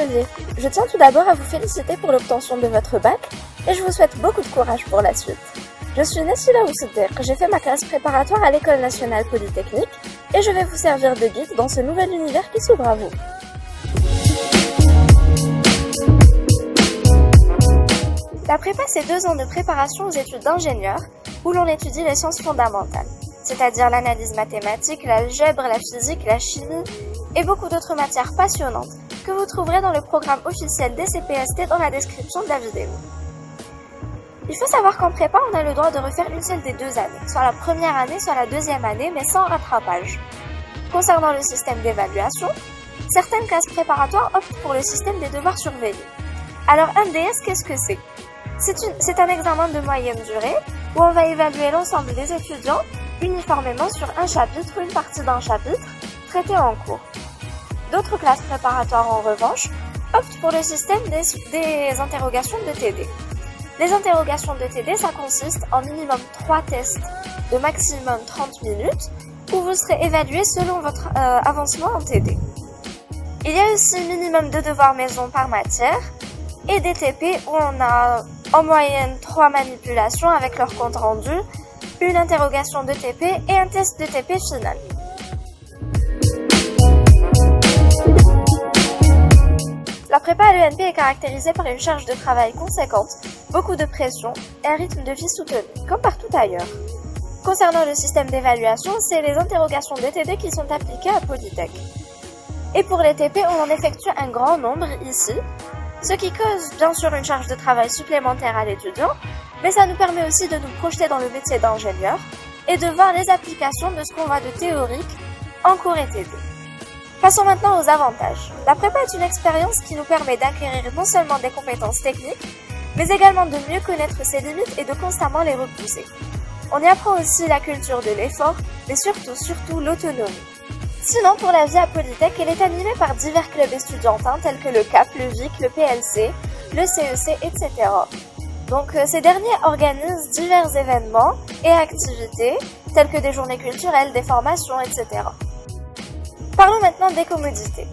atelier. Je tiens tout d'abord à vous féliciter pour l'obtention de votre bac et je vous souhaite beaucoup de courage pour la suite. Je suis Nassila Oussedir, j'ai fait ma classe préparatoire à l'École nationale polytechnique et je vais vous servir de guide dans ce nouvel univers qui s'ouvre à vous. La prépa, c'est 2 ans de préparation aux études d'ingénieur où l'on étudie les sciences fondamentales, c'est-à-dire l'analyse mathématique, l'algèbre, la physique, la chimie et beaucoup d'autres matières passionnantes que vous trouverez dans le programme officiel des CPST dans la description de la vidéo. Il faut savoir qu'en prépa, on a le droit de refaire une seule des 2 années, soit la première année, soit la deuxième année, mais sans rattrapage. Concernant le système d'évaluation, certaines classes préparatoires optent pour le système des devoirs surveillés. Alors MDS, qu'est-ce que c'est? C'est un examen de moyenne durée où on va évaluer l'ensemble des étudiants uniformément sur un chapitre ou une partie d'un chapitre traité en cours. D'autres classes préparatoires, en revanche, optent pour le système des interrogations de TD. Les interrogations de TD, ça consiste en minimum 3 tests de maximum 30 minutes où vous serez évalué selon votre avancement en TD. Il y a aussi minimum 2 devoirs maison par matière et des TP où on a en moyenne 3 manipulations avec leur compte rendu, une interrogation de TP et un test de TP final. La prépa à l'ENP est caractérisée par une charge de travail conséquente, beaucoup de pression et un rythme de vie soutenu, comme partout ailleurs. Concernant le système d'évaluation, c'est les interrogations de TD qui sont appliquées à Polytech. Et pour les TP, on en effectue un grand nombre ici, ce qui cause bien sûr une charge de travail supplémentaire à l'étudiant, mais ça nous permet aussi de nous projeter dans le métier d'ingénieur et de voir les applications de ce qu'on voit de théorique en cours et TD. Passons maintenant aux avantages. La prépa est une expérience qui nous permet d'acquérir non seulement des compétences techniques, mais également de mieux connaître ses limites et de constamment les repousser. On y apprend aussi la culture de l'effort, mais surtout l'autonomie. Sinon, pour la vie à Polytech, elle est animée par divers clubs estudiantins tels que le CAP, le VIC, le PLC, le CEC, etc. Donc ces derniers organisent divers événements et activités tels que des journées culturelles, des formations, etc. Parlons maintenant des commodités.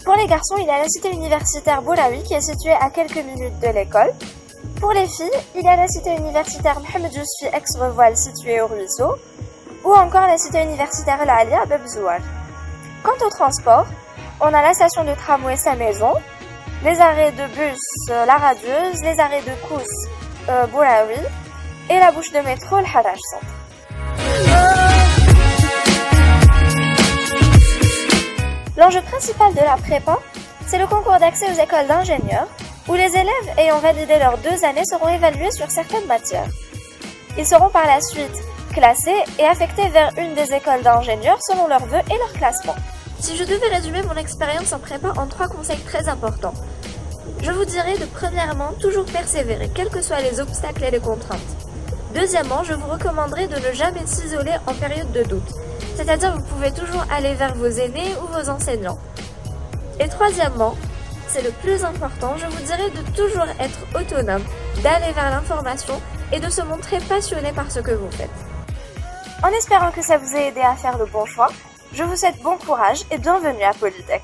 Pour les garçons, il y a la cité universitaire Boulaoui qui est située à quelques minutes de l'école. Pour les filles, il y a la cité universitaire Mohamed Yousfi Aix-Revoile située au Ruisseau, ou encore la cité universitaire El Alia à Bebzouar. Quant au transport, on a la station de tramway Sa-Maison, les arrêts de bus La Radieuse, les arrêts de Kous Boulaoui et la bouche de métro Le Harraj Centre. L'enjeu principal de la prépa, c'est le concours d'accès aux écoles d'ingénieurs, où les élèves ayant validé leurs 2 années seront évalués sur certaines matières. Ils seront par la suite classés et affectés vers une des écoles d'ingénieurs selon leurs vœux et leur classement. Si je devais résumer mon expérience en prépa en 3 conseils très importants, je vous dirais de premièrement, toujours persévérer, quels que soient les obstacles et les contraintes. Deuxièmement, je vous recommanderais de ne jamais s'isoler en période de doute, c'est-à-dire vous pouvez toujours aller vers vos aînés ou vos enseignants. Et troisièmement, c'est le plus important, je vous dirais de toujours être autonome, d'aller vers l'information et de se montrer passionné par ce que vous faites. En espérant que ça vous ait aidé à faire le bon choix, je vous souhaite bon courage et bienvenue à Polytech.